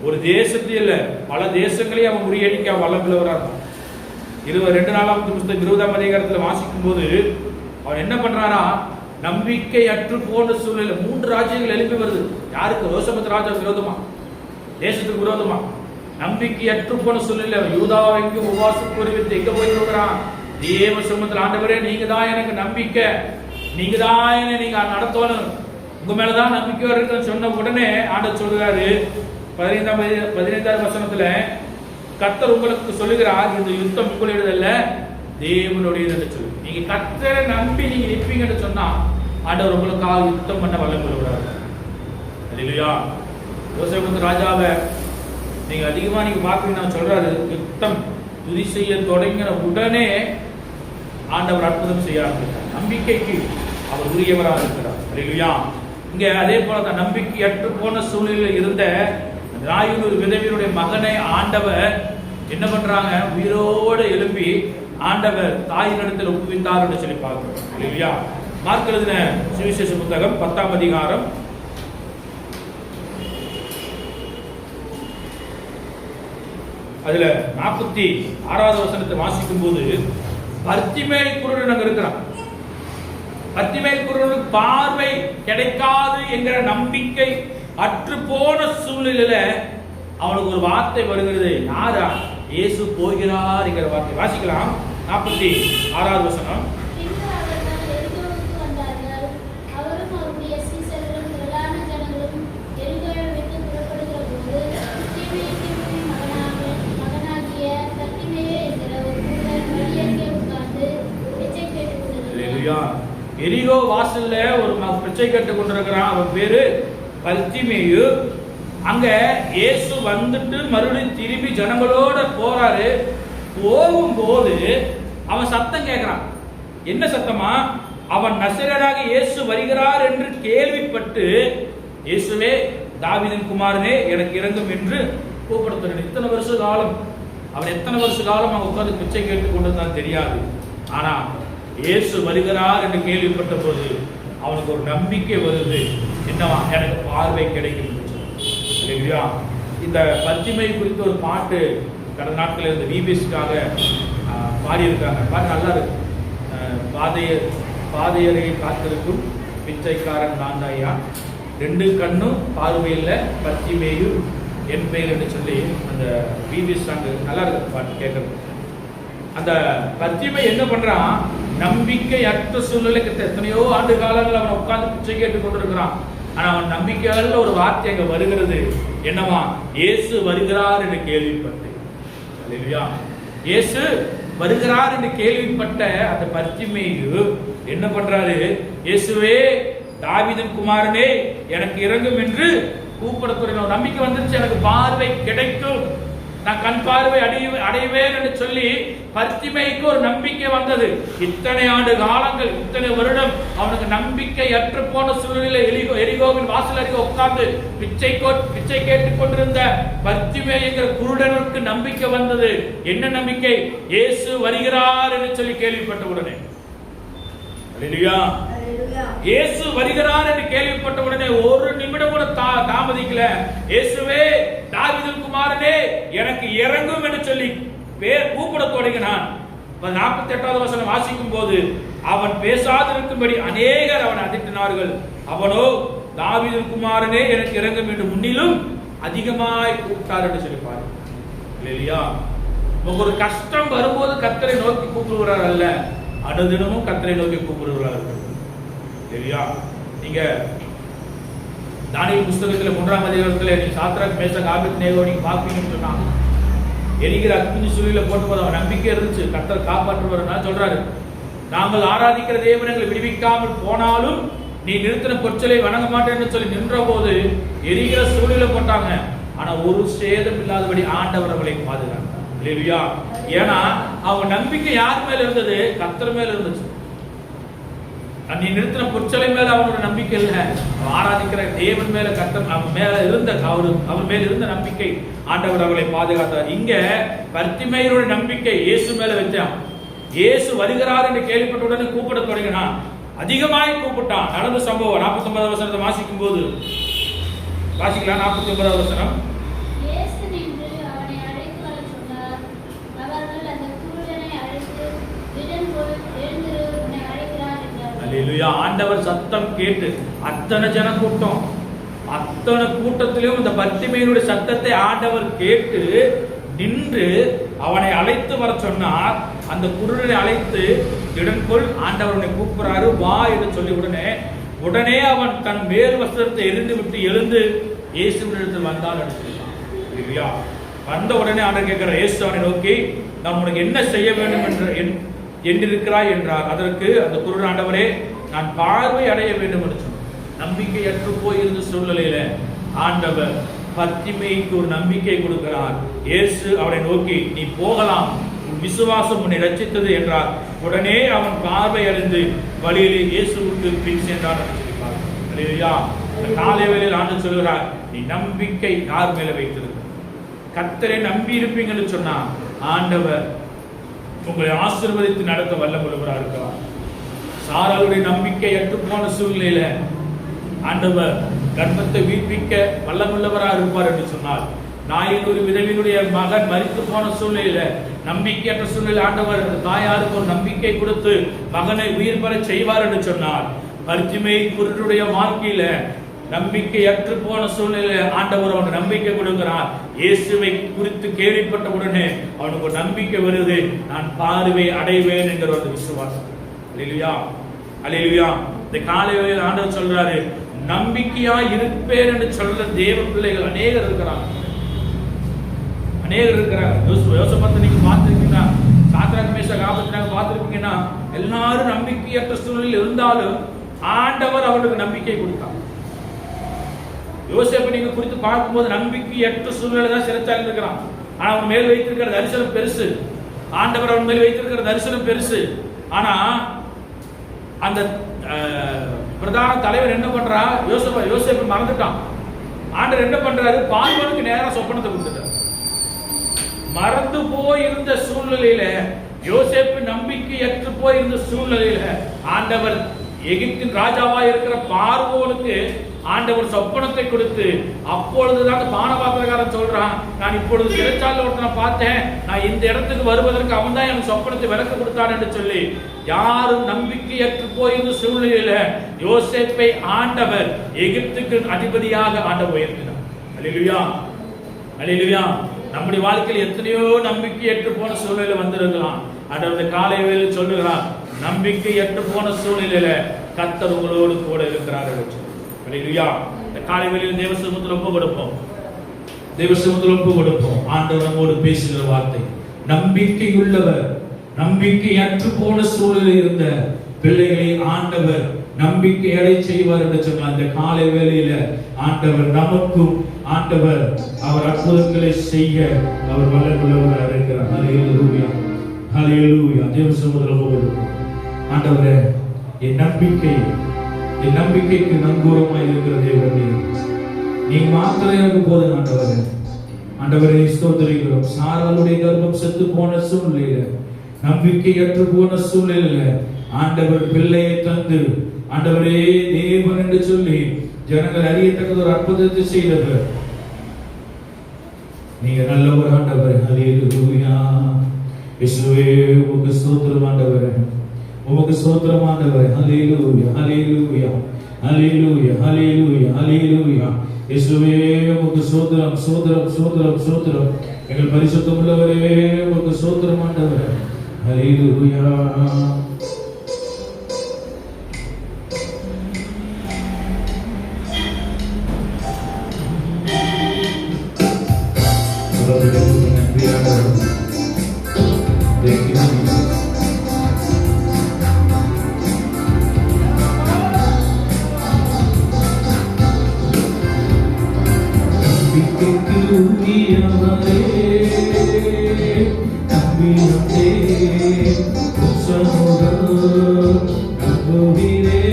ஒரு தேசத்தில் பல தேசங்களையும் அவன் முறியடிக்க வல்லவராக இருந்தான். 2 நாளாம் புத்தகம் 20ஆம் அதிகாரத்தில் வாசிக்கும் போது அவன் என்ன பண்றானா, நம்பிக்கை அற்று போன சூழ்நிலை 3 ராஜ்யங்கள் எழுப்பி வருது. யாருக்கு? யோசேப்பு ராஜா விரோதமா, தேசத்துக்கு விரோதமா. நம்பிக்கை அற்று போன சூழ்நிலை யூதாவைக்கு உபவாசம் குறிவித்து எங்க போய் கொடுக்குறான், தேவ சமூகத்தில் ஆண்டவரே நீங்க தான் எனக்கு நம்பிக்கை, நீங்க தான் என்ன நீங்க நடத்தணும், உங்க மேலதான் நம்பிக்கை இருக்குன்னு சொன்ன உடனே ஆண்டவர் சொல்றாரு 15ஆம் வசனத்துல, கர்த்தர் உங்களுக்கு சொல்லுகிறார் இந்த யுத்தம் உங்களுடையதல்ல தேவனுடையது என்று சொல்லி. நீங்க கர்த்தரை நம்பி நீங்க நிற்பீங்கன்னு சொன்னா ஆண்டவர் உங்களுக்காக யுத்தம் பண்ண வல்லமை உள்ளவராக. அல்லேலூயா. யோசேப்பு ராஜாவை நீங்க அதிகமா நீங்க பாக்குறீங்கன்னா சொல்றாரு, யுத்தம் துதி செய்ய தொடங்கின உடனே ஆண்டவர் அற்புதம் செய்ய ஆரம்பித்தார். நம்பிக்கைக்கு அவர் உரியவராக இருக்கிறார். அல்லேலூயா. இங்க அதே போல நம்பிக்கை அற்று போன சூழ்நிலையில் இருந்த ராயுனூர் விதவியருடைய மகனை ஆண்டவர் என்ன பண்றாங்க, உயிரோடு எழுப்பி ஆண்டவர் தாயின் இடத்தில் ஒப்புவித்தார் என்று சொல்லி பார்க்கிறோம். இல்லையா? மார்க் எழுதின சுவிசேஷ புத்தகம் 10ஆம் அதிகாரம் அதுல 46வது வசனத்தை வாசிக்கும் போது, பர்த்திமேயு குருடன் அங்க இருக்கிறான். பர்த்திமேயு குருடனுக்கு பார்வை கிடைக்காது என்கிற நம்பிக்கை அற்று போன சூழ்நிலையில அவனுக்கு ஒரு வார்த்தை வருகிறது. யாரா? இயேசு போகிறார் என்கிற வார்த்தை. வாசிக்கலாம் 46வது வசனம். எரிகோ வாசல்ல ஒரு பிச்சை கேட்டுக் கொண்டிருக்கிறான். அவன் பேரு பர்த்திமேயு. அங்க இயேசு வந்துட்டு மறுபடியும் திரும்பி ஜனங்களோட போறாரு. போகும்போது அவன் சத்தம் கேட்கிறான். என்ன சத்தமா? அவன் நசரேயனாக இயேசு வருகிறார் என்று கேள்விப்பட்டு, இயேசுவே தாவீதின் குமாரனே எனக்கு இரங்கும் என்று கூப்பிடுகிறான். இத்தனை வருஷ காலம் அவன் எத்தனை வருஷ காலம் அவன் உட்கார்ந்து பிச்சை கேட்டுக் கொண்டிருந்தான் தெரியாது. ஆனா இயேசு வருகிறார் என்று கேள்விப்பட்ட போது அவனுக்கு ஒரு நம்பிக்கை வருது. என்னவா? எனக்கு பார்வை கிடைக்கும். இந்த பர்த்திமேயு குறித்த ஒரு பாட்டு கடந்த நாட்களில் இந்த விபிஎஸ்க்காக பாடியிருக்காங்க. பாட்டு நல்லா இருக்கு. பாதையரை காத்திருக்கும் பிச்சைக்காரன் நான் தாயா, 2 கண்ணும் பார்வையில் பர்த்திமேயு என் பெயர் என்று சொல்லி அந்த விபிஎஸ் சாங் நல்லா இருக்கு. பாட்டு கேட்கறது. அந்த பர்த்திமேயு என்ன பண்றான்? நம்பிக்கை அற்ற சூழ்நிலைக்கு எத்தனையோ ஆண்டு காலங்கள் அவன் உட்கார்ந்து பிச்சை கேட்டுக் கொண்டிருக்கிறான். ஆனா அவன் நம்பிக்கையால ஒரு வார்த்தை அங்க வருகிறது. என்னவா? இயேசு வருகிறார் என்று கேள்விப்பட்டு. அல்லேலூயா. இயேசு வருகிறார் என்று கேள்விப்பட்ட அந்த பர்த்திமேயு என்ன பண்றாரு? இயேசுவே தாவீதின் குமாரனே எனக்கு இரங்கும் என்று கூப்பிடத் தொடங்கினார். நம்பிக்கை வந்துருச்சு, எனக்கு பார்வை கிடைக்கும், நான் கண் பார்வை அடைவேன் என்று சொல்லி பர்த்திமேயுக்கு ஒரு நம்பிக்கை வந்தது. இத்தனை ஆண்டு காலங்கள், இத்தனை வருடம் அவனுக்கு நம்பிக்கை அற்று போன சூழ்நிலை எரிகோவின் வாசல் அருகே உட்கார்ந்து பிச்சை கேட்டுக் கொண்டிருந்த பர்த்திமேயு என்கிற குருடனுக்கு நம்பிக்கை வந்தது. என்ன நம்பிக்கை? இயேசு வருகிறார் என்று சொல்லி கேள்விப்பட்ட உடனே. அல்லேலூயா. இயேசு வருகிறார் என்று கேள்விப்பட்ட உடனே ஒரு நிமிடம் கூட தாமதிக்கல. இயேசுவே தாவீதின் குமாரனே எனக்கு இரங்கும் என்று சொல்லி கூப்பிட தொடங்கினான். 48வது வசனம் வாசிக்கும் போது, அவன் பேசாதிருக்கும்படி அநேகர் அவனை அதட்டினார்கள். அவனோ தாவீதின் குமாரனே எனக்கு இரங்கும் என்று முன்னிலும் அதிகமாய் கூப்பிட்டார் என்று சொல்லி பாரு. இல்லையா? ஒரு கஷ்டம் வரும்போது கர்த்தரை நோக்கி கூப்பிடுகிறார் அல்ல, அனுதினமும் கர்த்தரை நோக்கி கூப்பிடுகிறார்கள். சரியா? நீங்க தானியேல் புத்தகத்துல 3ஆம் அதிகாரத்துல நீ சாத்ராக் மேஷாக் ஆபேத்நேகோ நீங்க பாப்பீங்கன்னு சொன்னாங்க. எரிகிற அக்னி சூளையில போட்டு போது அவன் நம்பிக்கை இருந்துச்சு, கர்த்தர் காப்பாற்றுவார் சொல்றாரு. நாங்கள் ஆராதிக்கிற தேவனை விடுவிக்காமல் போனாலும் நீ நிறுத்தின பொற்சலை வணங்க மாட்டேன்னு சொல்லி நின்ற போது எரிகிற சூளையில போட்டாங்க. ஆனா ஒரு சேதம் இல்லாதபடி ஆண்டவர் அவளை பாதுகாத்தார். இல்லையா? ஏன்னா அவங்க நம்பிக்கை யார் மேல இருந்தது? கர்த்தர் மேல இருந்துச்சு. நீ நிறுத்தின பொற்சலை மேல அவனோட நம்பிக்கை இல்லை, ஆராதிக்கிற தேவன் மேல கர்த்தர் அவன் மேல இருந்த அவர் மேல இருந்த நம்பிக்கை ஆண்டவர் அவளை பாதுகாத்தார். இங்க பர்த்திமேயரோட நம்பிக்கை இயேசு மேல வச்சான். இயேசு வருகிறார் என்று கேள்விப்பட்ட உடனே கூப்பிட தொடங்கினான். அதிகமாய் கூப்பிட்டான். நடந்த சம்பவம் 49வது வசனத்தை வாசிக்கும் போது வாசிக்கலாம். 49வது வசனம். ஆண்டவர் சத்தம் கேட்டு அத்தனை ஜன கூட்டம், அத்தனை கூட்டத்திலும் இந்த பர்த்திமேயனுடைய சத்தத்தை ஆண்டவர் கேட்டு நின்று அவனை அழைத்து வர சொன்னார். அந்த குருடனை அழைத்து இடன்கொள், ஆண்டவனை கூப்பிடுறாரு, வா என்று சொல்லி உடனே அவன் தன் மேல் வஸ்திரத்தை எரிந்து விட்டு எழுந்து இயேசுவினிடத்தில் வந்தால் இல்லையா. வந்த உடனே ஆண்டவர் கேட்கிற இயேசு அவனை நோக்கி, நாம் உனக்கு என்ன செய்ய வேண்டும் என்றிருக்கிறாய் என்றார். அதற்கு அந்த குருடன், ஆண்டவரே நான் பார்வை அடைய வேண்டும் என்று சொன்னார். நம்பிக்கையற்று போயிருந்த சூழ்நிலையில ஆண்டவர் பர்த்திமேயுக்கு ஒரு நம்பிக்கை கொடுக்கிறார். இயேசு அவனை நோக்கி, நீ போகலாம், உன் விசுவாசம் உன்னை ரட்சித்தது என்றார். உடனே அவன் பார்வை அடைந்து வழியிலே இயேசுவுக்கு பின் சென்றான். காலை வேளையில் ஆண்டு சொல்கிறார், நீ நம்பிக்கை யார் மேல வைத்திருக்க? கர்த்தரை நம்பி இருப்பீங்கன்னு சொன்னா ஆண்டவர் உங்களை ஆசீர்வதித்து நடத்த வல்லமுள்ளவராக இருக்கிறார். சாராளுடைய நம்பிக்கை அற்று போன சூழ்நிலையில ஆண்டவர் கர்ப்பத்தை வீழ்ப்பிக்க வல்லமுள்ளவராக இருப்பார் என்று சொன்னார். நாயின் ஒரு விதவினுடைய மகன் மரித்து போன சூழ்நிலையில, நம்பிக்கையற்ற சூழ்நிலை, ஆண்டவர் தாயாருக்கு ஒரு நம்பிக்கை கொடுத்து மகனை உயிர் பெற செய்வார் என்று சொன்னார். பர்த்திமேயு குருடனுடைய வாழ்க்கையில நம்பிக்கையற்று போன சூழ்நிலை ஆண்டவர் அவனுக்கு நம்பிக்கை கொடுக்கிறார். இயேசுவை குறித்து கேள்விப்பட்ட உடனே அவனுக்கு ஒரு நம்பிக்கை வருது, நான் பார்வை அடைவேன் என்கிற ஒரு விசுவாசம். அல்லேலூயா, அல்லேலூயா. இந்த காலை வேளையில் ஆண்டவர் சொல்றாரு, நம்பிக்கையா இருப்பேன் என்று சொல்ற தேவ பிள்ளைகள் அநேகர் இருக்கிறாங்க, அநேகர் இருக்கிறாங்க. யோசேப்பை நீங்க பார்த்திருக்கீங்கன்னா, சாத்ராக் மேஷாக் ஆபேத்நேகோ பார்த்திருக்கீங்கன்னா, எல்லாரும் நம்பிக்கையற்ற சூழ்நிலையில் இருந்தாலும் ஆண்டவர் அவர்களுக்கு நம்பிக்கை கொடுத்தார். யோசேப்பை நீங்க குறித்து பார்க்கும்போது நம்பிக்கையற்ற சூழ்நிலை தான் சிறைச்சாலையில் இருக்கிறான். ஆனா அவன் மேல் வைத்திருக்கிற தரிசனம் பெருசு. ஆண்டவர் அவன் மேல் வைத்திருக்கிற தரிசனம் பெருசு. ஆனா அந்த பிரதான தலைவர் என்ன பண்றா, யோசேப்பை மறந்துட்டான். ஆண்டவர் என்ன பண்றாரு, பார்வோனுக்கு நேரா சொப்பனத்தை கொடுத்துட்டார். மறந்து போயிருந்த சூழ்நிலையில, யோசேப்பு நம்பிக்கையற்று போயிருந்த சூழ்நிலையில ஆண்டவர் எகிப்தின் ராஜாவா இருக்கிற பார்வோனுக்கு ஆண்டவர் சொப்பனத்தை கொடுத்து, அப்பொழுதுதான் பானபாத்திரக்காரன் சொல்றான், நான் இப்பொழுது சிறைச்சாலையில் ஒருத்தனை பார்த்தேன், நான் இந்த இடத்துக்கு வருவதற்கு அவன் தான் எனக்கு சொப்பனத்தை விளக்க கொடுத்தான் என்று சொல்லி, யாரும் நம்பிக்கையற்று போயிருந்த சூழ்நிலையில யோசேப்பை ஆண்டவர் எகிப்துக்கு அதிபதியாக ஆண்டவர் உயர்த்தினார். அல்லேலூயா, அல்லேலூயா. நம்முடைய வாழ்க்கையில் எத்தனையோ நம்பிக்கையற்று போன சூழ்நிலை வந்திருக்கலாம். ஆண்டவர் காலை வேளையில் சொல்லுகிறார், நம்பிக்கையற்று போன சூழ்நிலையில கர்த்தர் உங்களோடு கூட இருக்கிறார். அல்லேலூயா. இந்த காலை வேளையில் தேவ சமூகத்தில் ஒப்பு கொடுப்போம், தேவ சமூகத்தில் ஒப்பு கொடுப்போம். ஆண்டவர் நம்மோடு பேசுகிற வார்த்தை, நம்பிக்கையுள்ளவர், நம்பிக்கையற்று போன சூழ்நிலையில் இருந்த பிள்ளைகளை ஆண்டவர் நம்பிக்கை அடை செய்வார் என்று சொன்ன அந்த காலை வேளையில ஆண்டவர் நமக்கும் ஆண்டவர் அவர் அற்புதங்களை செய்ய அவர் வல்லமையுள்ளவராக இருக்கிறார். ஹல்லேலூயா, ஹல்லேலூயா. தேவ சமூகத்தில் ஒப்பு கொடுப்போம். ஆண்டவரே, என் நம்பிக்கைக்கு நங்கூரமாய் இருக்கிற தேவனே, நீ மாத்திரம் எனக்கு போதும். ஆண்டவரே, ஆண்டவரே ஸ்தோத்திரிக்கிறோம். சாராளுடைய கர்ப்பம் செத்து போன சூழ்நிலையில, நம்பிக்கையற்று போன சூழ்நிலையில ஆண்டவர் பிள்ளையை தந்து, ஆண்டவரே தேவன் என்று சொல்லி ஜனங்கள் அறியத்தக்கது ஒரு அற்புதத்தை செய்தவர். நீங்க நல்லவர் ஆண்டவரே. ஹல்லேலூயா. இயேசுவே உமக்கு ஸ்தோத்திரம் ஆண்டவரே, உமக்கு ஸ்தோத்திரம் ஆண்டவரே. ஹல்லேலூயா, ஹல்லேலூயா, ஹல்லேலூயா, ஹல்லேலூயா, ஹல்லேலூயா. இயேசுவே உமக்கு ஸ்தோத்திரம், ஸ்தோத்திரம், ஸ்தோத்திரம், ஸ்தோத்திரம். எங்கள் பரிசுத்தம் உள்ளவரே உமக்கு ஸ்தோத்திரம் ஆண்டவரே. ஹல்லேலூயா. நம்புகிறேன்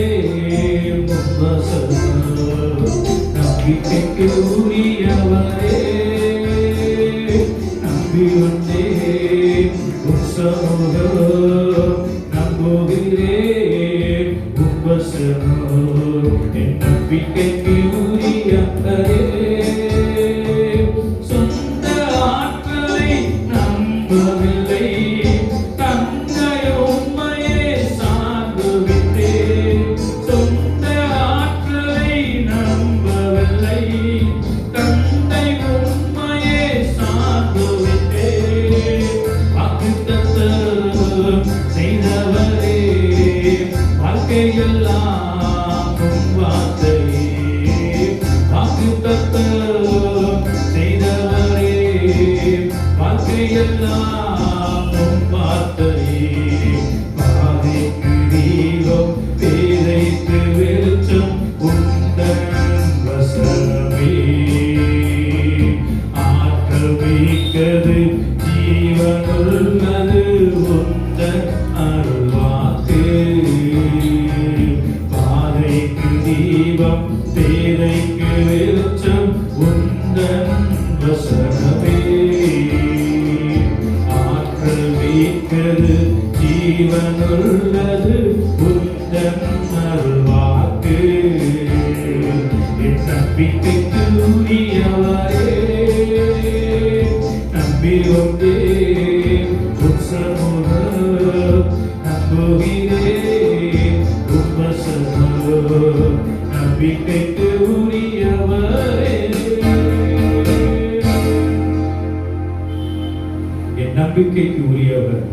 எல்லாம் உம் வார்த்தையே, பாதைக்கு தீபம் பேதைக்கு வெளிச்சம் உந்தன் வசனமே. ஆற்றல் மிக்கது ஜீவனுள்ளது உந்தன் அருள்வாக்கு. பாதைக்கு தீபம் பேதைக்கு வெளிச்சம் உந்தன் வசனமே. ஆற்றல் மிக்கது ஜீவனுள்ளது உந்தன் அருள்வாக்கு. என் நம்பிக்கைக்கு உரியவரே, நம்பி வந்தேன் உம் சமூகம், நம்புகிறேன் உம் வசனம். நம்பிக்கைக்கு உரியவரே, என் நம்பிக்கைக்கு உரியவர்,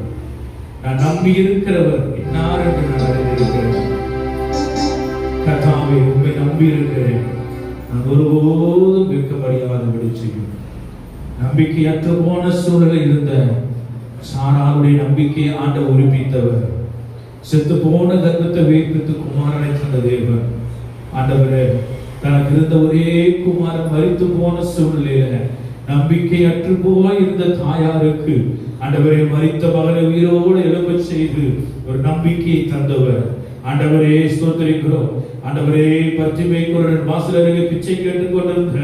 நான் நம்பி இருக்கிறவர் என்னார் என்று நான் அறிந்திருக்கிறேன். கர்த்தாவே, உம்மை நம்பி இருக்கிறேன், நான் ஒருபோதும் வெட்கப்படியாதபடி செய்யும். நம்பிக்கையற்ற போன சூழலில் இருந்த சாராளுடைய நம்பிக்கையை ஆண்டவர் உறுப்பித்தவர். செத்து போன கர்ப்பத்தை உயிர்ப்பித்து குமாரனை தந்த தேவன். ஆண்டவரே, தனக்கு இருந்த ஒரே குமாரன் மரித்து போன சூழ்நிலையில நம்பிக்கையற்று போய் இருந்த தாயாருக்கு ஆண்டவரே மரித்த மகனை உயிரோடு எழுப்பச் செய்து ஒரு நம்பிக்கையை தந்தவர். ஆண்டவரே ஸ்தோத்திரிக்கிறோம். ஆண்டவரே, பர்த்திமை குருடன் வாசல் அருகே பிச்சை கேட்டுக் கொண்டிருந்த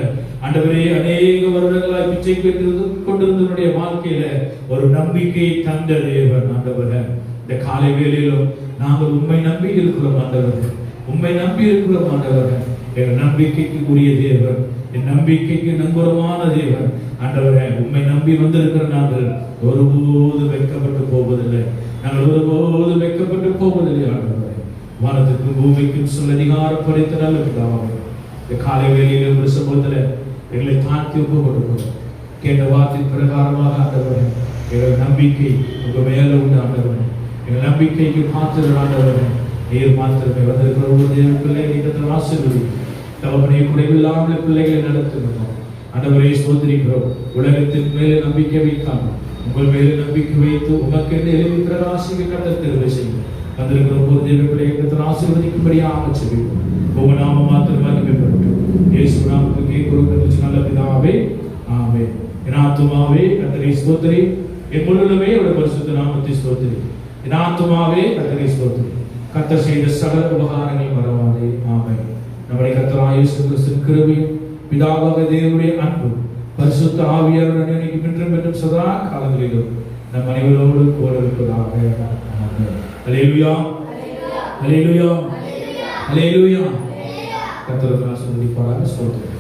ஆண்டவரே, அநேக வருடங்களாய் பிச்சை கேட்டு கொண்டிருந்தவருடைய வாழ்க்கையில ஒரு நம்பிக்கையை தந்த தேவன். ஆண்டவரே, இந்த காலை வேளையிலும் நாங்கள் உண்மை நம்பி இருக்கிறோம் ஆண்டவரே, உண்மை நம்பி இருக்கிறோம் ஆண்டவரே. என் நம்பிக்கைக்கு உரிய தேவன், என் நம்பிக்கைக்கு நம்புறமான தேவன். ஆண்டவரே, உண்மை நம்பி வந்திருக்கிற நாங்கள் ஒருபோது வெட்கப்பட்டு போவதில்லை, நாங்கள் ஒருபோது வெட்கப்பட்டு போவதில்லை. ஆண்டவரே, வானத்துக்கும் பூமிக்கும் சொல்ல அதிகாரம் படைத்த நல்ல பிதாவே, இந்த காலை வேளையில் ஒரு சமூகத்தில் எங்களை தாழ்த்தி ஒப்பு கொடுக்கிறோம். கேட்ட வார்த்தை பிரகாரமாக ஆண்டவரே, எங்கள் நம்பிக்கை உங்க மேல உண்டு ஆண்டவரே. எங்கள் நம்பிக்கைக்கு பாத்திர ஆண்டவரே, நீர் மாத்திரமே வந்திருக்கிற ஒரு தேவ பிள்ளைகளை ஆசீர்வதி. தகப்பனே, குறைவில்லாமல் பிள்ளைகளை நடத்துகிறோம் ஆண்டவரே. ஸ்தோத்திரிக்கிறோம். உலகத்தின் மேலே நம்பிக்கை வைக்காமல் உங்கள் மேலே நம்பிக்கை வைத்து உமக்கென்று எழுதி பிரகாசிக்க கர்த்தர் கிருபை செய்யும். வந்திருக்கிற ஒரு தேவ பிள்ளைகளை ஆசீர்வதிக்கும்படியாக செய்வோம். உங்க நாம மாத்திரம் மகிமைப்பட்டு இயேசு நாமத்துக்கு கேட்கிறோம் நல்ல பிதாவே, ஆமென். என் ஆத்துமாவே கர்த்தரை ஸ்தோத்திரி, என் முழுமே அவருடைய பரிசுத்த நாமத்தை ஸ்தோத்திரி. என் ஆத்துமாவே கர்த்தரை ஸ்தோத்திரி, கர்த்தர் செய்த சகல உபகாரங்களை மறவாதே. ஆமென். நம்முடைய கர்த்தராகிய இயேசு கிறிஸ்துவின் கிருபையும் பிதாவாகிய தேவனுடைய அன்பும் பரிசுத்த ஆவியானவருடைய இன்றைக்கும் என்றும் என்றும் சதா காலங்களிலும் நம் அனைவரோடு கூட இருப்பதாக. ஆமென். அல்லேலூயா, அல்லேலூயா, அல்லேலூயா. கர்த்தருக்கு ஆசீர்வதிப்பாராக. ஸ்தோத்திரம்.